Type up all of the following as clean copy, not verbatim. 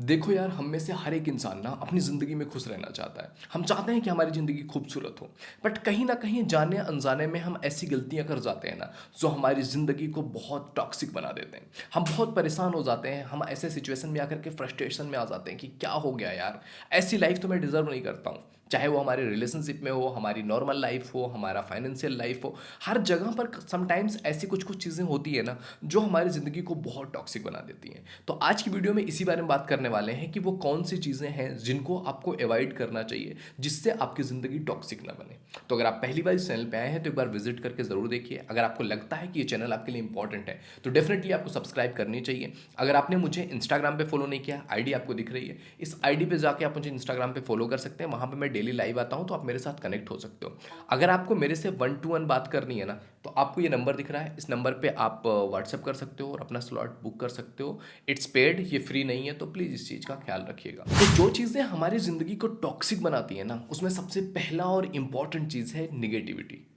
देखो यार, हम में से हर एक इंसान ना अपनी ज़िंदगी में खुश रहना चाहता है। हम चाहते हैं कि हमारी ज़िंदगी खूबसूरत हो। बट कहीं न कहीं जाने अनजाने में हम ऐसी गलतियाँ कर जाते हैं ना, जो हमारी ज़िंदगी को बहुत टॉक्सिक बना देते हैं। हम बहुत परेशान हो जाते हैं, हम ऐसे सिचुएशन में आकर के फ्रस्ट्रेशन में आ जाते हैं कि क्या हो गया यार? ऐसी लाइफ़ तो मैं डिज़र्व नहीं करता हूँ। चाहे वो हमारे रिलेशनशिप में हो, हमारी नॉर्मल लाइफ़ हो, हमारा फाइनेंशियल लाइफ़ हो, हर जगह पर समटाइम्स ऐसी कुछ-कुछ चीज़ें होती है ना, जो हमारी ज़िंदगी को बहुत टॉक्सिक बना देती हैं। तो आज की वीडियो में इसी बारे में बात करने वाले हैं कि वो कौन सी चीज़ें हैं जिनको आपको अवॉइड करना चाहिए, जिससे आपकी ज़िंदगी टॉक्सिक ना बने। तो अगर आप पहली बार इस चैनल पे आए हैं तो एक बार विजिट करके ज़रूर देखिए। अगर आपको लगता है कि ये चैनल आपके लिए इंपॉर्टेंट है तो डेफिनेटली आपको सब्सक्राइब करनी चाहिए। अगर आपने मुझे इंस्टाग्राम पे फॉलो नहीं किया, आईडी आपको दिख रही है, इस आईडी पे जाके आप मुझे इंस्टाग्राम पे फॉलो कर सकते हैं। वहाँ पे मैं डेली लाइव आता हूँ, तो आप मेरे साथ कनेक्ट हो सकते हो। अगर आपको मेरे से 1-to-1 बात करनी है ना, तो आपको ये नंबर दिख रहा है, इस नंबर पे आप व्हाट्सएप कर सकते हो और अपना स्लॉट बुक कर सकते हो। इट्स पेड, ये फ्री नहीं है, तो प्लीज़ इस चीज़ का ख्याल रखिएगा। तो जो चीज़ें हमारी ज़िंदगी को टॉक्सिक बनाती है ना, उसमें सबसे पहला और इम्पॉर्टेंट चीज़ है निगेटिविटी।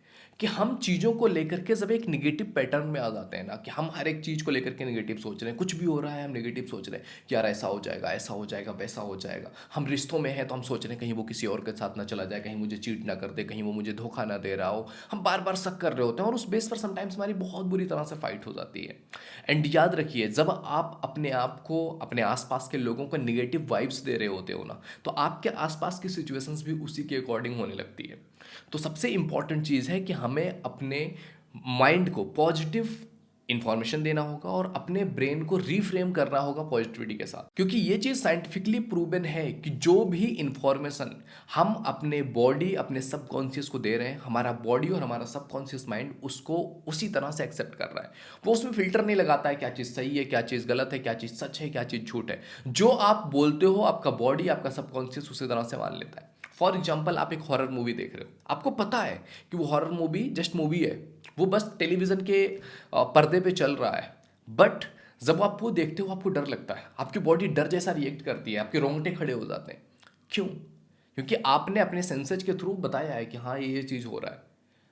कि हम चीज़ों को लेकर के जब एक निगेटिव पैटर्न में आ जाते हैं ना, कि हम हर एक चीज़ को लेकर के निगेटिव सोच रहे हैं, कुछ भी हो रहा है हम निगेटिव सोच रहे हैं कि यार ऐसा हो जाएगा, वैसा हो जाएगा। हम रिश्तों में हैं तो हम सोच रहे हैं कहीं वो किसी और के साथ ना चला जाए, कहीं मुझे चीट ना कर दे, कहीं वो मुझे धोखा ना दे रहा हो। हम बार बार शक कर रहे होते हैं और उस बेस पर समटाइम्स हमारी बहुत बुरी तरह से फाइट हो जाती है। एंड याद रखिए, जब आप अपने आप को, अपने आसपास के लोगों को निगेटिव वाइब्स दे रहे होते हो ना, तो आपके आसपास की सिचुएशंस भी उसी के अकॉर्डिंग होने लगती है। तो सबसे इंपॉर्टेंट चीज़ है कि हमें अपने माइंड को पॉजिटिव इंफॉर्मेशन देना होगा और अपने ब्रेन को रीफ्रेम करना होगा पॉजिटिविटी के साथ, क्योंकि ये चीज़ साइंटिफिकली प्रूवन है कि जो भी इंफॉर्मेशन हम अपने बॉडी, अपने सबकॉन्शियस को दे रहे हैं, हमारा बॉडी और हमारा सबकॉन्शियस माइंड उसको उसी तरह से एक्सेप्ट कर रहा है। वो उसमें फिल्टर नहीं लगाता है क्या चीज़ सही है, क्या चीज़ गलत है, क्या चीज़ सच है, क्या चीज़ झूठ है। जो आप बोलते हो, आपका बॉडी, आपका सबकॉन्शियस उसी तरह से मान लेता है। फॉर एग्जाम्पल, आप एक हॉरर मूवी देख रहे हो, आपको पता है कि वो हॉरर मूवी जस्ट मूवी है, वो बस टेलीविज़न के पर्दे पे चल रहा है। बट जब आप वो देखते हो आपको डर लगता है, आपकी बॉडी डर जैसा रिएक्ट करती है, आपके रोंगटे खड़े हो जाते हैं। क्यों? क्योंकि आपने अपने सेंसेज के थ्रू बताया है कि हाँ ये चीज़ हो रहा है।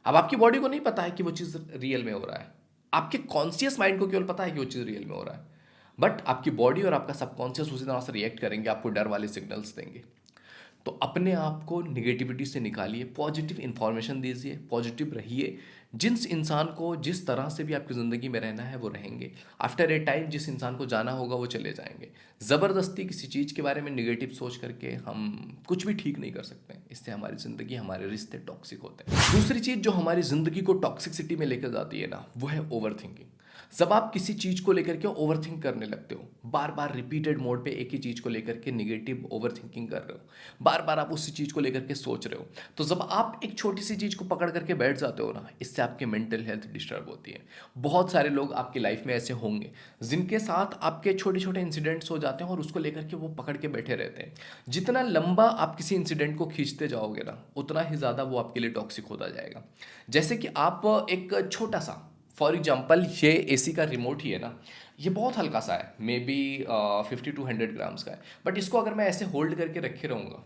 अब आपकी बॉडी को नहीं पता है कि वो चीज़ रियल में हो रहा है, आपके कॉन्शियस माइंड को केवल पता है कि वो चीज़ रियल में हो रहा है। बट आपकी बॉडी और आपका सबकॉन्शियस उसी तरह से रिएक्ट करेंगे, आपको डर वाले सिग्नल्स देंगे। तो अपने आप को निगेटिविटी से निकालिए, पॉजिटिव इन्फॉर्मेशन दीजिए, पॉजिटिव रहिए। जिस इंसान को जिस तरह से भी आपकी ज़िंदगी में रहना है वो रहेंगे। आफ्टर ए टाइम जिस इंसान को जाना होगा वो चले जाएंगे। ज़बरदस्ती किसी चीज़ के बारे में निगेटिव सोच करके हम कुछ भी ठीक नहीं कर सकते। इससे हमारी ज़िंदगी, हमारे रिश्ते टॉक्सिक होते हैं। दूसरी चीज़ जो हमारी ज़िंदगी को टॉक्सिसिटी में लेकर जाती है ना, वो है ओवर थिंकिंग। जब आप किसी चीज़ को लेकर के ओवर थिंक करने लगते हो, बार बार रिपीटेड मोड पे एक ही चीज़ को लेकर के निगेटिव ओवर थिंकिंग कर रहे हो, बार बार आप उसी चीज़ को लेकर के सोच रहे हो, तो जब आप एक छोटी सी चीज़ को पकड़ करके बैठ जाते हो ना, इससे आपकी मेंटल हेल्थ डिस्टर्ब होती है। बहुत सारे लोग आपकी लाइफ में ऐसे होंगे जिनके साथ आपके छोटे छोटे इंसिडेंट्स हो जाते हैं और उसको लेकर के वो पकड़ के बैठे रहते हैं। जितना लंबा आप किसी इंसिडेंट को खींचते जाओगे ना, उतना ही ज़्यादा वो आपके लिए टॉक्सिक होता जाएगा। जैसे कि आप एक छोटा सा, फॉर एग्जाम्पल ये एसी का रिमोट ही है ना, ये बहुत हल्का सा है, मे बी 50 to 100 ग्राम्स का है। बट इसको अगर मैं ऐसे होल्ड करके रखे रहूँगा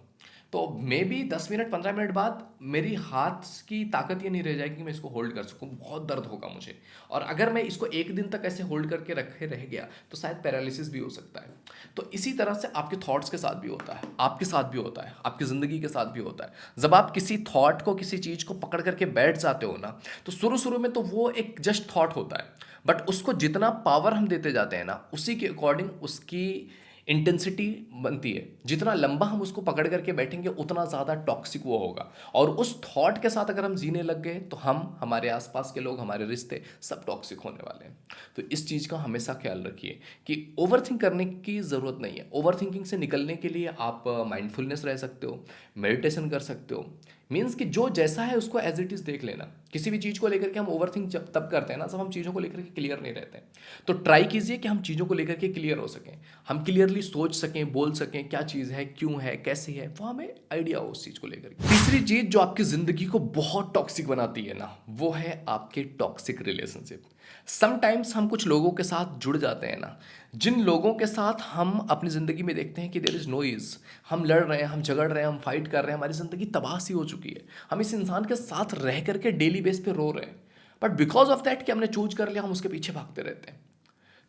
तो मे बी 10 मिनट 15 मिनट बाद मेरी हाथ की ताकत ये नहीं रह जाएगी कि मैं इसको होल्ड कर सकूँ, बहुत दर्द होगा मुझे। और अगर मैं इसको एक दिन तक ऐसे होल्ड करके रखे रह गया तो शायद पैरालिसिस भी हो सकता है। तो इसी तरह से आपके थॉट्स के साथ भी होता है, आपके साथ भी होता है, आपकी ज़िंदगी के साथ भी होता है। जब आप किसी थॉट को, किसी चीज़ को पकड़ करके बैठ जाते हो ना, तो शुरू शुरू में तो वो एक जस्ट थॉट होता है। बट उसको जितना पावर हम देते जाते हैं ना, उसी के अकॉर्डिंग उसकी इंटेंसिटी बनती है। जितना लंबा हम उसको पकड़ करके बैठेंगे उतना ज़्यादा टॉक्सिक वो होगा। और उस थॉट के साथ अगर हम जीने लग गए तो हम, हमारे आसपास के लोग, हमारे रिश्ते सब टॉक्सिक होने वाले हैं। तो इस चीज़ का हमेशा ख्याल रखिए कि ओवर थिंक करने की ज़रूरत नहीं है। ओवर थिंकिंग से निकलने के लिए आप माइंडफुलनेस रह सकते हो, मेडिटेशन कर सकते हो। मीन्स कि जो जैसा है उसको एज इट इज़ देख लेना। किसी भी चीज़ को लेकर के हम ओवर थिंक जब तब करते हैं ना, जब हम चीज़ों को लेकर के क्लियर नहीं रहते हैं। तो ट्राई कीजिए कि हम चीज़ों को लेकर के क्लियर हो सकें, हम क्लियरली सोच सकें, बोल सकें क्या चीज़ है, क्यों है, कैसी है, वो हमें आइडिया हो उस चीज़ को लेकर के। तीसरी चीज़ जो आपकी ज़िंदगी को बहुत टॉक्सिक बनाती है ना, वो है आपके टॉक्सिक रिलेशनशिप। समटाइम्स हम कुछ लोगों के साथ जुड़ जाते हैं ना, जिन लोगों के साथ हम अपनी ज़िंदगी में देखते हैं कि देयर इज़ नॉइज़, हम लड़ रहे हैं, हम झगड़ रहे हैं, हम फाइट कर रहे हैं, हमारी ज़िंदगी तबाह सी हो चुकी है, हम इस इंसान के साथ रह करके डेली बेस पे रो रहे हैं, बट बिकॉज ऑफ दैट कि हमने चूज कर लिया, हम उसके पीछे भागते रहते हैं।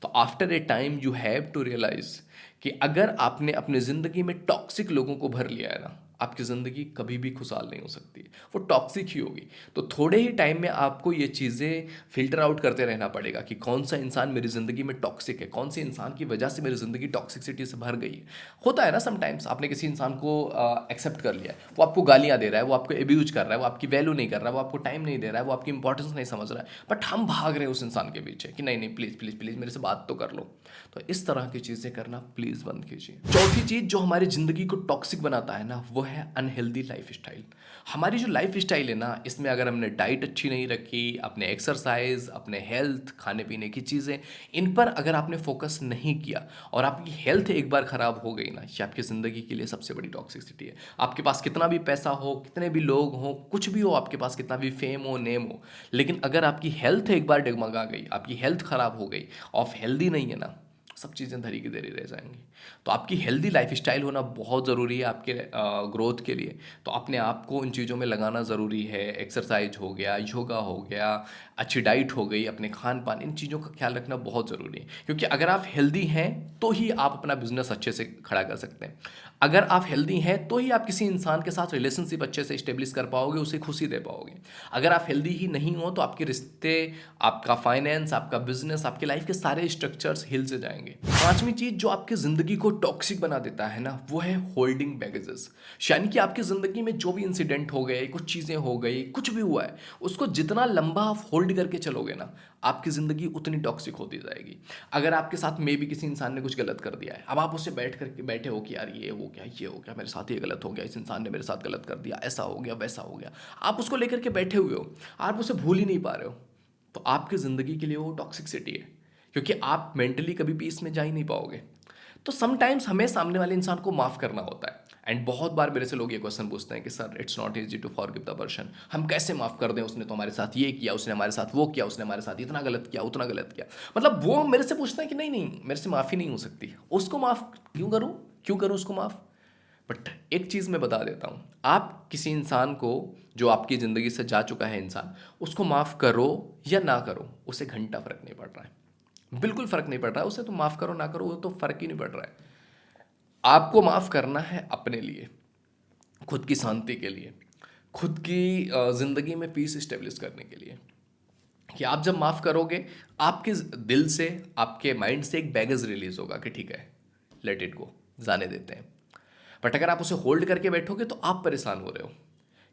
तो after a time you have to realise कि अगर आपने अपनी ज़िंदगी में टॉक्सिक लोगों को भर लिया है ना, आपकी ज़िंदगी कभी भी खुशहाल नहीं हो सकती, वो टॉक्सिक ही होगी। तो थोड़े ही टाइम में आपको ये चीज़ें फ़िल्टर आउट करते रहना पड़ेगा कि कौन सा इंसान मेरी ज़िंदगी में टॉक्सिक है, कौन से इंसान की वजह से मेरी ज़िंदगी टॉक्सिसिटी से भर गई है। होता है ना, समटाइम्स आपने किसी इंसान को एक्सेप्ट कर लिया है, वो आपको गालियाँ दे रहा है, वो आपको एब्यूज कर रहा है, वो आपकी वैल्यू नहीं कर रहा है, वो आपको टाइम नहीं दे रहा है, वो आपकी इंपॉर्टेंस नहीं समझ रहा है, बट हम भाग रहे हैं उस इंसान के पीछे कि नहीं नहीं, प्लीज़ प्लीज़ प्लीज़ मेरे से बात तो कर लो। तो इस तरह की चीज़ें करना प्लीज़ बंद कीजिए। चौथी चीज़ जो हमारी ज़िंदगी को टॉक्सिक बनाता है ना, वो है अनहेल्दी लाइफ स्टाइल। हमारी जो लाइफ स्टाइल है ना, इसमें अगर हमने डाइट अच्छी नहीं रखी, अपने एक्सरसाइज, अपने हेल्थ, खाने पीने की चीज़ें, इन पर अगर आपने फोकस नहीं किया और आपकी हेल्थ एक बार ख़राब हो गई ना, ये आपकी ज़िंदगी के लिए सबसे बड़ी टॉक्सिसिटी है। आपके पास कितना भी पैसा हो, कितने भी लोग हों, कुछ भी हो, आपके पास कितना भी फेम हो, नेम हो, लेकिन अगर आपकी हेल्थ एक बार डगमगा गई, आपकी हेल्थ ख़राब हो गई, ऑफ हेल्दी नहीं है ना, सब चीज़ें धरी की धरी रह जाएंगी। तो आपकी हेल्दी लाइफस्टाइल होना बहुत ज़रूरी है आपके ग्रोथ के लिए। तो अपने आप को इन चीज़ों में लगाना ज़रूरी है। एक्सरसाइज हो गया, योगा हो गया, अच्छी डाइट हो गई, अपने खान पान, इन चीज़ों का ख्याल रखना बहुत ज़रूरी है, क्योंकि अगर आप हेल्दी हैं तो ही आप अपना बिजनेस अच्छे से खड़ा कर सकते हैं। अगर आप हेल्दी हैं तो ही आप किसी इंसान के साथ रिलेशनशिप अच्छे से इस्टेब्लिश कर पाओगे, उसे खुशी दे पाओगे। अगर आप हेल्दी ही नहीं हो तो आपके रिश्ते, आपका फाइनेंस, आपका बिजनेस, आपकी लाइफ के सारे स्ट्रक्चर्स हिल से जाएंगे। पांचवी चीज जो आपकी जिंदगी को टॉक्सिक बना देता है ना, वो है होल्डिंग बैगेजेस। यानी कि आपकी जिंदगी में जो भी इंसिडेंट हो गए, कुछ चीजें हो गई, कुछ भी हुआ है, उसको जितना लंबा आप होल्ड करके चलोगे ना, आपकी जिंदगी उतनी टॉक्सिक होती जाएगी। अगर आपके साथ में भी किसी इंसान ने कुछ गलत कर दिया है, अब आप उससे बैठे हो कि यार ये हो गया, ये हो गया, मेरे साथ ये गलत हो गया, इस इंसान ने मेरे साथ गलत कर दिया, ऐसा हो गया, वैसा हो गया, आप उसको लेकर के बैठे हुए हो, आप उसे भूल ही नहीं पा रहे हो, तो आपकी ज़िंदगी के लिए वो टॉक्सिसिटी है, क्योंकि आप मेंटली कभी पीस में जा ही नहीं पाओगे। तो समटाइम्स हमें सामने वाले इंसान को माफ़ करना होता है। एंड बहुत बार मेरे से लोग ये क्वेश्चन पूछते हैं कि sir it's not easy to forgive the person, हम कैसे माफ़ कर दें, उसने तो हमारे साथ ये किया, उसने हमारे साथ वो किया, उसने हमारे साथ इतना गलत किया, उतना गलत किया। मतलब वो मेरे से पूछते हैं कि नहीं नहीं, मेरे से माफ़ी नहीं हो सकती, उसको माफ़ क्यों करूँ उसको माफ़। बट एक चीज़ मैं बता देता हूँ, आप किसी इंसान को, जो आपकी ज़िंदगी से जा चुका है इंसान, उसको माफ़ करो या ना करो, उसे घंटा फर्क नहीं पड़ रहा है, बिल्कुल फ़र्क नहीं पड़ रहा है उसे। तो माफ़ करो ना करो, वो तो फ़र्क ही नहीं पड़ रहा है। आपको माफ़ करना है अपने लिए, खुद की शांति के लिए, खुद की ज़िंदगी में पीस इस्टेब्लिश करने के लिए। कि आप जब माफ़ करोगे, आपके दिल से, आपके माइंड से एक बैगेज रिलीज होगा कि ठीक है, लेट इट गो, जाने देते हैं। बट अगर आप उसे होल्ड करके बैठोगे तो आप परेशान हो रहे हो,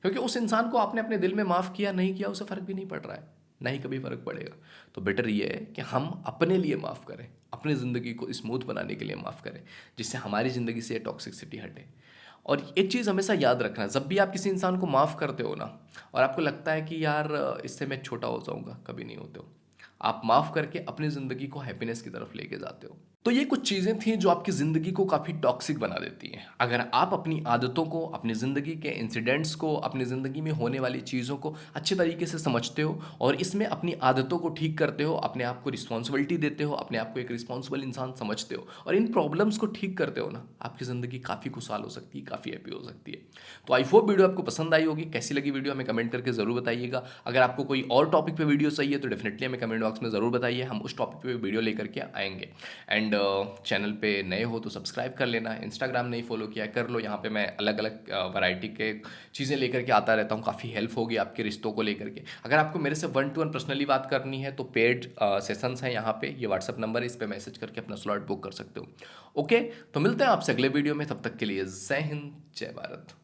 क्योंकि उस इंसान को आपने अपने दिल में माफ़ किया नहीं किया, उसे फ़र्क भी नहीं पड़ रहा है, ना ही कभी फ़र्क पड़ेगा। तो बेटर ये है कि हम अपने लिए माफ़ करें, अपनी ज़िंदगी को स्मूथ बनाने के लिए माफ़ करें, जिससे हमारी ज़िंदगी से टॉक्सिसिटी हटे। और एक चीज़ हमेशा याद रखना, जब भी आप किसी इंसान को माफ़ करते हो ना, और आपको लगता है कि यार इससे मैं छोटा हो जाऊँगा, कभी नहीं होते हो। आप माफ़ करके अपनी ज़िंदगी को हैप्पीनेस की तरफ लेके जाते हो। तो ये कुछ चीज़ें थी जो आपकी ज़िंदगी को काफ़ी टॉक्सिक बना देती हैं। अगर आप अपनी आदतों को, अपनी ज़िंदगी के इंसिडेंट्स को, अपनी ज़िंदगी में होने वाली चीज़ों को अच्छे तरीके से समझते हो और इसमें अपनी आदतों को ठीक करते हो, अपने आप को रिस्पॉन्सिबिलिटी देते हो, अपने आप को एक रिस्पॉन्सिबल इंसान समझते हो और इन प्रॉब्लम्स को ठीक करते हो ना, आपकी ज़िंदगी काफ़ी खुशहाल हो सकती है, काफ़ी हैप्पी हो सकती है। तो आई होप वीडियो आपको पसंद आई होगी। कैसी लगी वीडियो हमें कमेंट करके ज़रूर बताइएगा। अगर आपको कोई और टॉपिक पे वीडियो चाहिए तो डेफिनेटली हमें कमेंट बॉक्स में ज़रूर बताइए, हम उस टॉपिक पे वीडियो लेकर के आएंगे। एंड चैनल पे नए हो तो सब्सक्राइब कर लेना, इंस्टाग्राम नहीं फॉलो किया कर लो, यहाँ पे मैं अलग अलग वैरायटी के चीज़ें लेकर के आता रहता हूँ, काफ़ी हेल्प होगी आपके रिश्तों को लेकर के। अगर आपको मेरे से 1-to-1 पर्सनली बात करनी है तो पेड सेशंस हैं यहाँ पे, ये व्हाट्सअप नंबर है, इस पर मैसेज करके अपना स्लॉट बुक कर सकते हो। ओके, तो मिलते हैं आपसे अगले वीडियो में, तब तक के लिए जय हिंद, जय भारत।